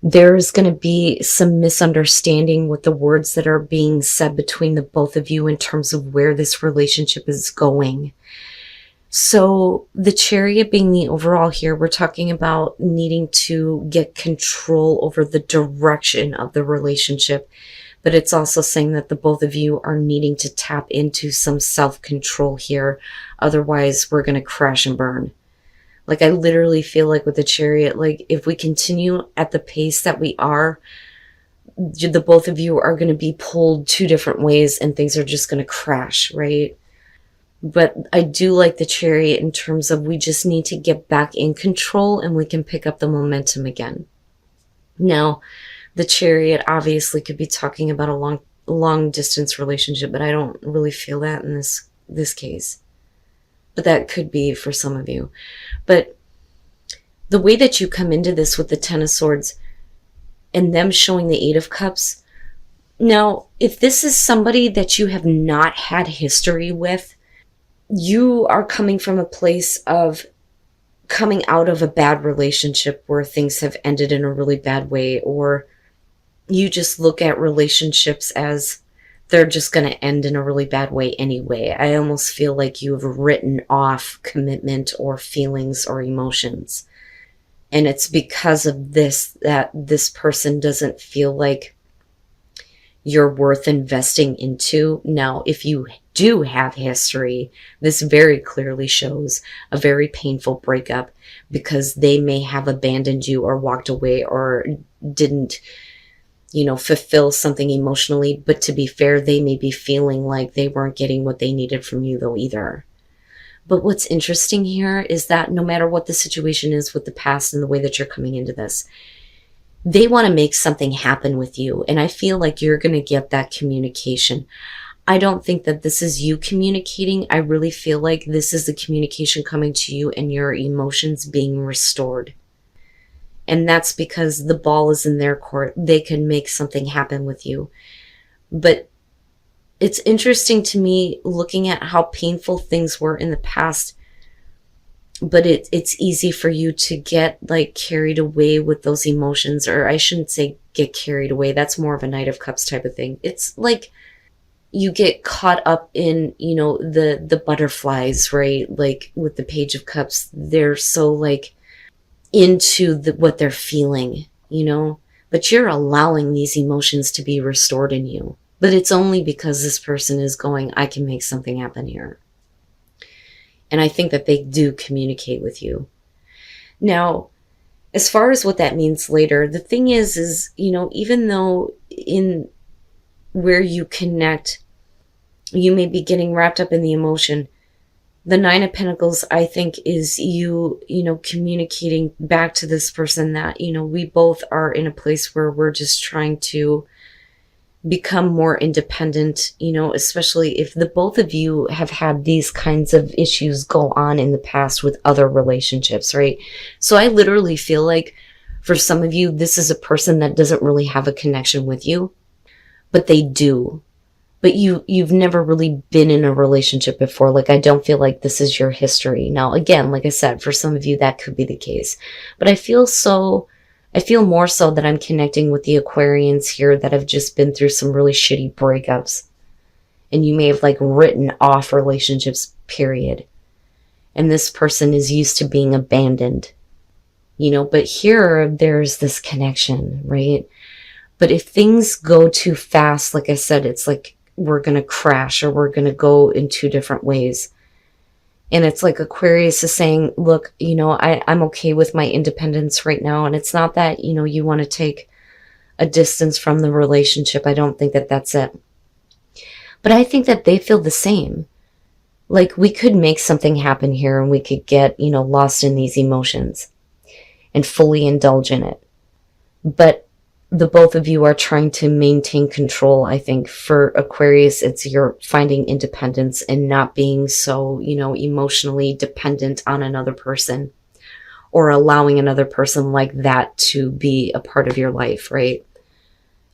There's going to be some misunderstanding with the words that are being said between the both of you in terms of where this relationship is going. So the Chariot being the overall here, we're talking about needing to get control over the direction of the relationship. But it's also saying that the both of you are needing to tap into some self-control here. Otherwise, we're going to crash and burn. Like, I literally feel like with the Chariot, like, if we continue at the pace that we are, the both of you are going to be pulled two different ways and things are just going to crash, right? But I do like the Chariot in terms of we just need to get back in control and we can pick up the momentum again. Now, the Chariot obviously could be talking about a long distance relationship, but I don't really feel that in this case. But that could be for some of you. But the way that you come into this with the Ten of Swords and them showing the Eight of Cups. Now, if this is somebody that you have not had history with, you are coming from a place of coming out of a bad relationship where things have ended in a really bad way, or you just look at relationships as they're just going to end in a really bad way anyway. I almost feel like you have written off commitment or feelings or emotions. And it's because of this that this person doesn't feel like you're worth investing into. Now, if you do have history, this very clearly shows a very painful breakup because they may have abandoned you or walked away or didn't, fulfill something emotionally. But to be fair, they may be feeling like they weren't getting what they needed from you though either. But what's interesting here is that no matter what the situation is with the past and the way that you're coming into this, they want to make something happen with you. And I feel like you're going to get that communication. I don't think that this is you communicating. I really feel like this is the communication coming to you and your emotions being restored. And that's because the ball is in their court. They can make something happen with you. But it's interesting to me looking at how painful things were in the past. But it's easy for you to get like carried away with those emotions, or I shouldn't say get carried away. That's more of a Knight of Cups type of thing. It's like you get caught up in, the butterflies, right? Like with the Page of Cups, they're so like into what they're feeling, but you're allowing these emotions to be restored in you. But it's only because this person is going, I can make something happen here. And I think that they do communicate with you. Now, as far as what that means later, the thing is, even though in where you connect, you may be getting wrapped up in the emotion, the Nine of Pentacles, I think, is you communicating back to this person that, we both are in a place where we're just trying to become more independent, especially if the both of you have had these kinds of issues go on in the past with other relationships, right? So I literally feel like for some of you, this is a person that doesn't really have a connection with you, but they do. But you've never really been in a relationship before. Like, I don't feel like this is your history. Now, again, like I said, for some of you, that could be the case. But I feel more so that I'm connecting with the Aquarians here that have just been through some really shitty breakups. And you may have like written off relationships, period. And this person is used to being abandoned. But here there's this connection, right? But if things go too fast, like I said, it's like we're going to crash or we're going to go in two different ways. And it's like Aquarius is saying, look, I'm okay with my independence right now. And it's not that, you want to take a distance from the relationship. I don't think that that's it. But I think that they feel the same. Like we could make something happen here and we could get, lost in these emotions and fully indulge in it. But the both of you are trying to maintain control. I think for Aquarius, it's you're finding independence and not being so, emotionally dependent on another person or allowing another person like that to be a part of your life, right?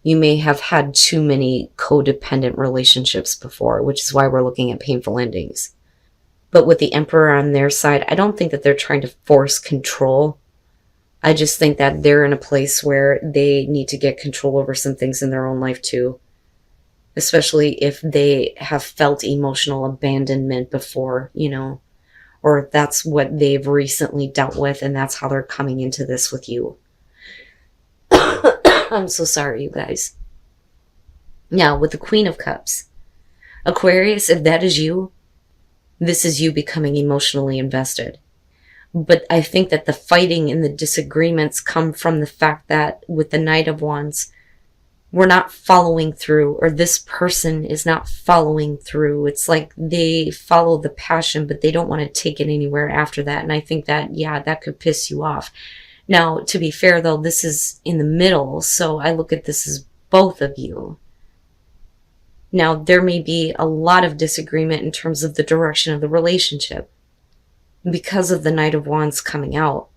You may have had too many codependent relationships before, which is why we're looking at painful endings. But with the Emperor on their side, I don't think that they're trying to force control. I just think that they're in a place where they need to get control over some things in their own life too. Especially if they have felt emotional abandonment before, or that's what they've recently dealt with and that's how they're coming into this with you. I'm so sorry, you guys. Now, with the Queen of Cups, Aquarius, if that is you, this is you becoming emotionally invested. But I think that the fighting and the disagreements come from the fact that with the Knight of Wands, we're not following through, or this person is not following through. It's like they follow the passion, but they don't want to take it anywhere after that. And I think that, yeah, that could piss you off. Now, to be fair, though, this is in the middle, so I look at this as both of you. Now, there may be a lot of disagreement in terms of the direction of the relationship because of the Knight of Wands coming out.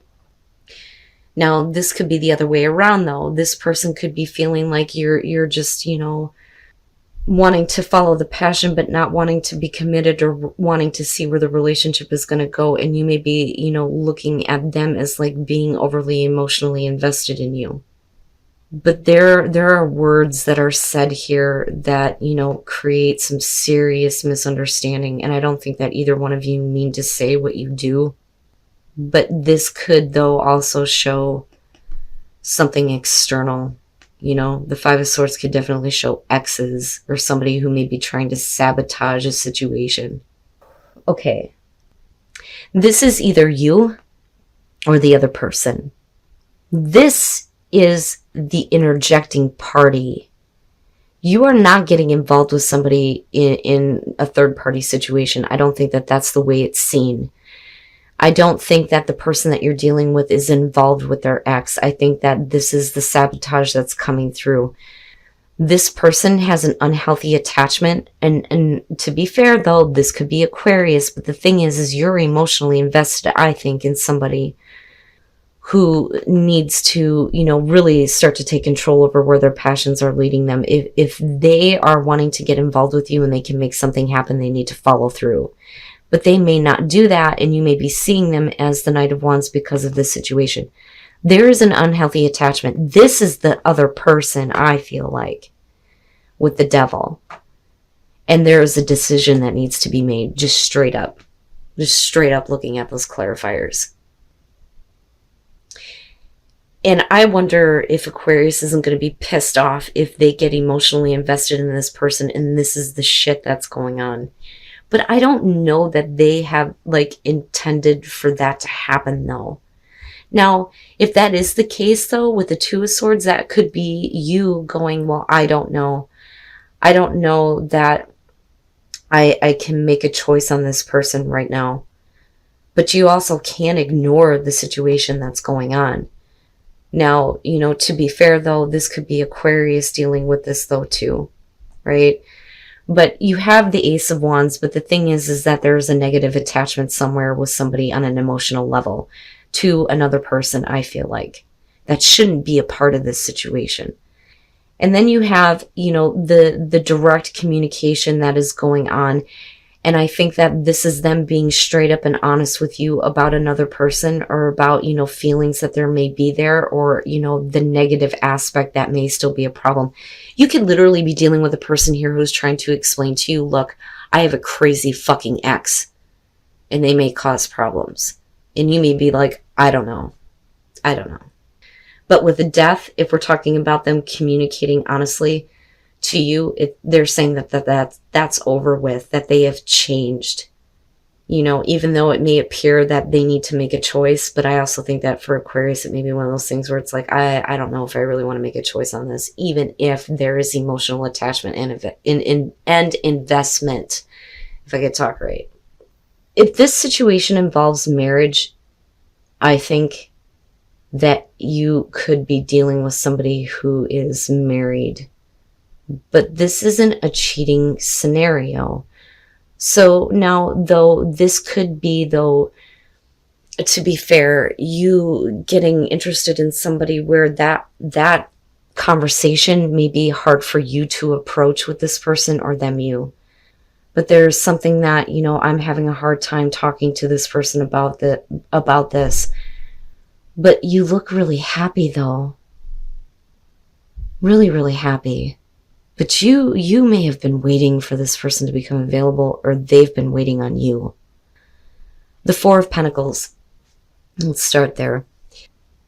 Now, this could be the other way around, though. This person could be feeling like you're just, wanting to follow the passion, but not wanting to be committed or wanting to see where the relationship is going to go. And you may be, looking at them as like being overly emotionally invested in you. But there are words that are said here that, create some serious misunderstanding. And I don't think that either one of you mean to say what you do. But this could, though, also show something external. The Five of Swords could definitely show exes or somebody who may be trying to sabotage a situation. Okay. This is either you or the other person. This is the interjecting party. You are not getting involved with somebody in a third-party situation. I don't think that that's the way it's seen. I don't think that the person that you're dealing with is involved with their ex. I think that this is the sabotage that's coming through. This person has an unhealthy attachment. And to be fair, though, this could be Aquarius. But the thing is you're emotionally invested, I think, in somebody who needs to, really start to take control over where their passions are leading them. If they are wanting to get involved with you and they can make something happen, they need to follow through. But they may not do that, and you may be seeing them as the Knight of Wands because of this situation. There is an unhealthy attachment. This is the other person, I feel like, with the Devil. And there is a decision that needs to be made, just straight up looking at those clarifiers. And I wonder if Aquarius isn't going to be pissed off if they get emotionally invested in this person and this is the shit that's going on. But I don't know that they have, intended for that to happen, though. Now, if that is the case, though, with the Two of Swords, that could be you going, well, I don't know. I don't know that I can make a choice on this person right now. But you also can't ignore the situation that's going on. Now, to be fair, though, this could be Aquarius dealing with this, though, too, right? But you have the Ace of Wands, but the thing is that there's a negative attachment somewhere with somebody on an emotional level to another person, I feel like. That shouldn't be a part of this situation. And then you have, the direct communication that is going on. And I think that this is them being straight up and honest with you about another person or about, feelings that there may be there or, the negative aspect that may still be a problem. You could literally be dealing with a person here who's trying to explain to you, look, I have a crazy fucking ex and they may cause problems. And you may be like, I don't know. But with the Death, if we're talking about them communicating honestly to you, they're saying that's over with, that they have changed, even though it may appear that they need to make a choice. But I also think that for Aquarius, it may be one of those things where it's like, I don't know if I really want to make a choice on this, even if there is emotional attachment and investment, if I could talk right. If this situation involves marriage, I think that you could be dealing with somebody who is married. But this isn't a cheating scenario. So now, though, this could be, though, to be fair, you getting interested in somebody where that conversation may be hard for you to approach with this person or them you. But there's something that, I'm having a hard time talking to this person about this. But you look really happy though. Really, really happy. But you may have been waiting for this person to become available, or they've been waiting on you. The Four of Pentacles. Let's start there.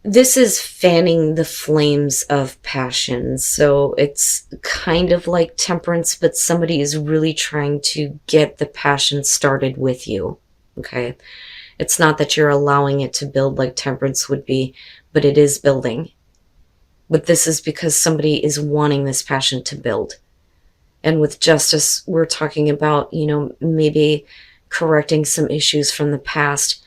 This is fanning the flames of passion. So it's kind of like Temperance, but somebody is really trying to get the passion started with you. Okay. It's not that you're allowing it to build like Temperance would be, but it is building. But this is because somebody is wanting this passion to build. And with Justice, we're talking about, maybe correcting some issues from the past.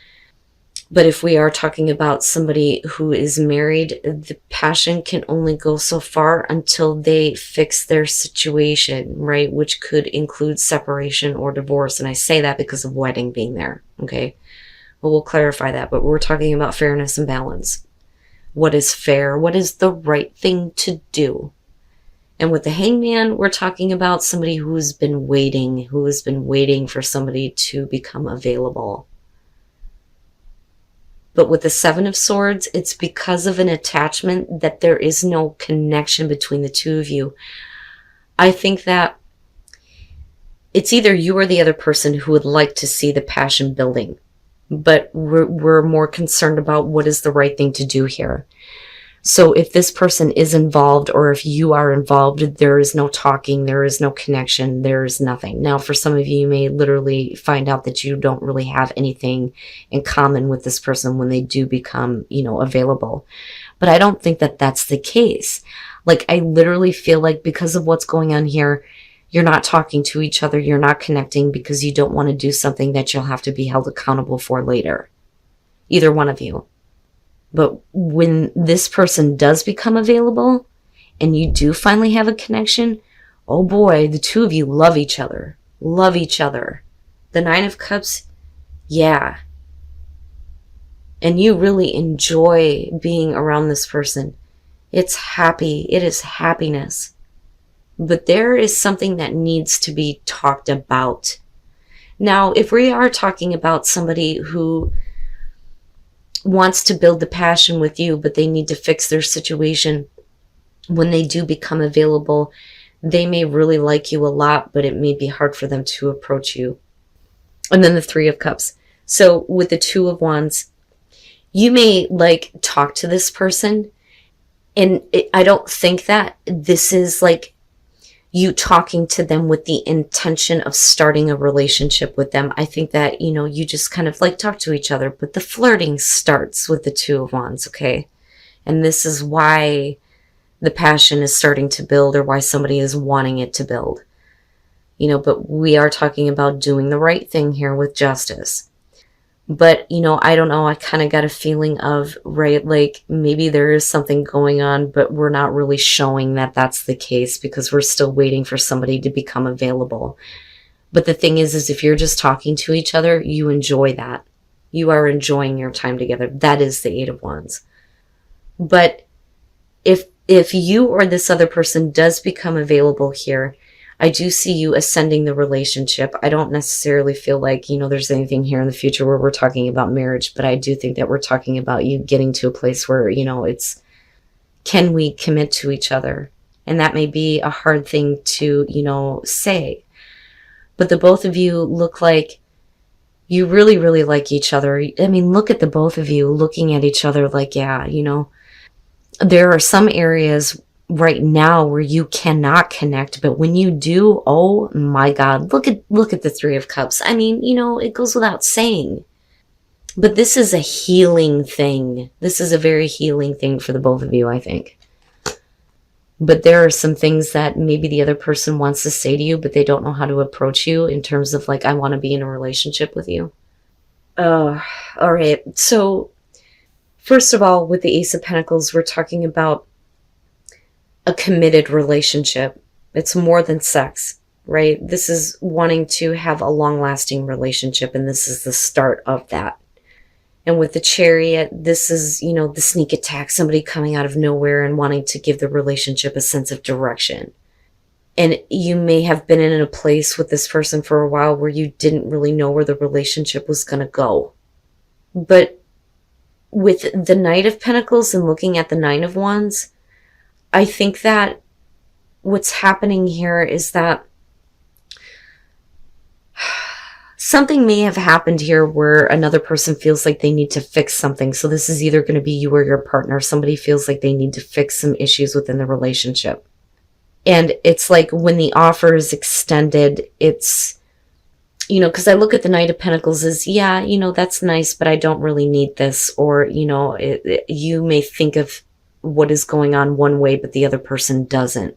But if we are talking about somebody who is married, the passion can only go so far until they fix their situation, right? Which could include separation or divorce. And I say that because of wedding being there, okay? Well, we'll clarify that, but we're talking about fairness and balance. What is fair? What is the right thing to do? And with the Hangman, we're talking about somebody who's been waiting for somebody to become available. But with the Seven of Swords, it's because of an attachment that there is no connection between the two of you. I think that it's either you or the other person who would like to see the passion building. But we're more concerned about what is the right thing to do here. So if this person is involved, or if you are involved, there is no talking, there is no connection, there is nothing. Now, for some of you, you may literally find out that you don't really have anything in common with this person when they do become, available. But I don't think that that's the case. Like, I literally feel like because of what's going on here, you're not talking to each other, you're not connecting because you don't want to do something that you'll have to be held accountable for later. Either one of you. But when this person does become available and you do finally have a connection, oh boy, the two of you love each other. Love each other. The Nine of Cups, yeah. And you really enjoy being around this person. It's happy. It is happiness. But there is something that needs to be talked about. Now, if we are talking about somebody who wants to build the passion with you, but they need to fix their situation, when they do become available, they may really like you a lot, but it may be hard for them to approach you. And then the Three of Cups. So with the Two of Wands, you may talk to this person, and I don't think that this is you talking to them with the intention of starting a relationship with them. I think that, you just kind of talk to each other, but the flirting starts with the Two of Wands, okay? And this is why the passion is starting to build, or why somebody is wanting it to build. But we are talking about doing the right thing here with Justice. But, I don't know, I kind of got a feeling of, right, maybe there is something going on, but we're not really showing that that's the case because we're still waiting for somebody to become available. But the thing is if you're just talking to each other, you enjoy that. You are enjoying your time together. That is the Eight of Wands. But if you or this other person does become available here, I do see you ascending the relationship. I don't necessarily feel like, there's anything here in the future where we're talking about marriage, but I do think that we're talking about you getting to a place where, it's, can we commit to each other? And that may be a hard thing to, say. But the both of you look like you really, really like each other. I mean, look at the both of you looking at each other yeah, there are some areas right now where you cannot connect, but when you do, oh my God, look at the Three of Cups. I mean, it goes without saying, but this is a healing thing. This is a very healing thing for the both of you, I think. But there are some things that maybe the other person wants to say to you, but they don't know how to approach you in terms of I want to be in a relationship with you. All right. So first of all, with the Ace of Pentacles, we're talking about a committed relationship. It's more than sex, right? This is wanting to have a long-lasting relationship, and this is the start of that. And with the Chariot, this is, the sneak attack, somebody coming out of nowhere and wanting to give the relationship a sense of direction. And you may have been in a place with this person for a while where you didn't really know where the relationship was going to go. But with the Knight of Pentacles and looking at the Nine of Wands, I think that what's happening here is that something may have happened here where another person feels like they need to fix something. So this is either going to be you or your partner. Somebody feels like they need to fix some issues within the relationship. And it's like when the offer is extended, it's, you know, because I look at the Knight of Pentacles as, yeah, you know, that's nice, but I don't really need this. Or, you know, you may think of what is going on one way, but the other person doesn't.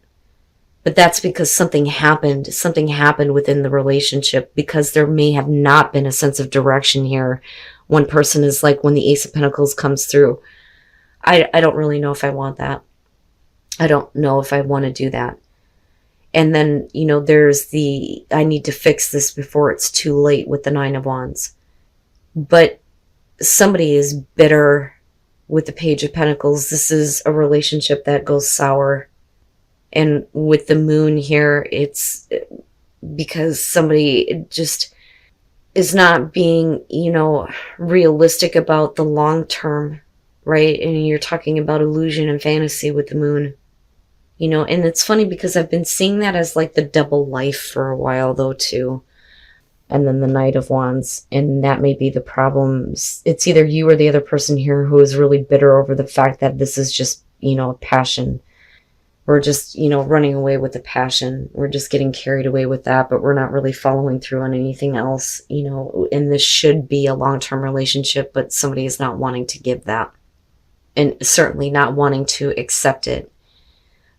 But that's because something happened within the relationship, because there may have not been a sense of direction here. One person is like, when the Ace of Pentacles comes through, I don't really know if I want that. I don't know if I want to do that. And then, you know, there's the, I need to fix this before it's too late with the Nine of Wands. But somebody is bitter with the Page of Pentacles. This is a relationship that goes sour. And with the Moon here, it's because somebody just is not being, you know, realistic about the long term, right? And you're talking about illusion and fantasy with the Moon, you know. And it's funny because I've been seeing that as like the double life for a while though too. And then the Knight of Wands, and that may be the problem. It's either you or the other person here who is really bitter over the fact that this is just, you know, a passion. We're just, you know, running away with the passion. We're just getting carried away with that, but we're not really following through on anything else, you know. And this should be a long-term relationship, but somebody is not wanting to give that, and certainly not wanting to accept it.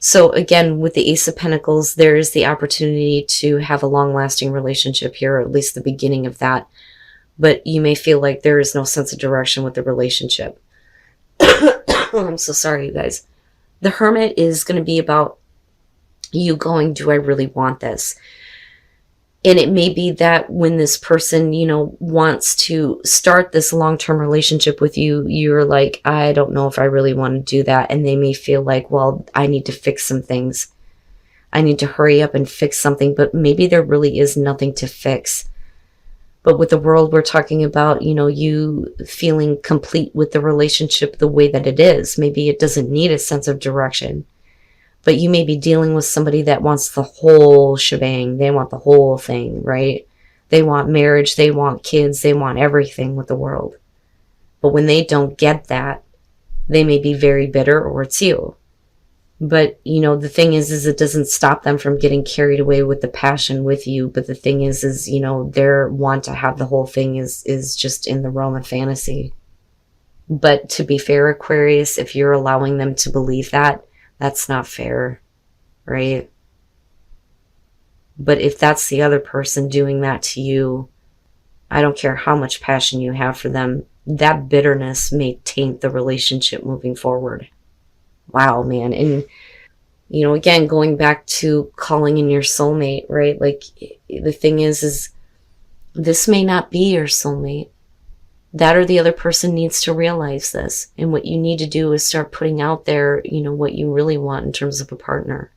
So again, with the Ace of Pentacles, there is the opportunity to have a long-lasting relationship here, or at least the beginning of that. But you may feel like there is no sense of direction with the relationship. I'm so sorry, you guys. The Hermit is going to be about you going, do I really want this? And it may be that when this person, you know, wants to start this long-term relationship with you, you're like, I don't know if I really want to do that. And they may feel like, well, I need to fix some things. I need to hurry up and fix something. But maybe there really is nothing to fix. But with the World, we're talking about, you know, you feeling complete with the relationship the way that it is. Maybe it doesn't need a sense of direction. But you may be dealing with somebody that wants the whole shebang. They want the whole thing, right? They want marriage. They want kids. They want everything with the World. But when they don't get that, they may be very bitter, or it's you. But, you know, the thing is it doesn't stop them from getting carried away with the passion with you. But the thing is, you know, their want to have the whole thing is just in the realm of fantasy. But to be fair, Aquarius, if you're allowing them to believe that, that's not fair, right? But if that's the other person doing that to you, I don't care how much passion you have for them, that bitterness may taint the relationship moving forward. Wow, man. And, you know, again, going back to calling in your soulmate, right? Like, the thing is this may not be your soulmate. That or the other person needs to realize this. And what you need to do is start putting out there, you know, what you really want in terms of a partner.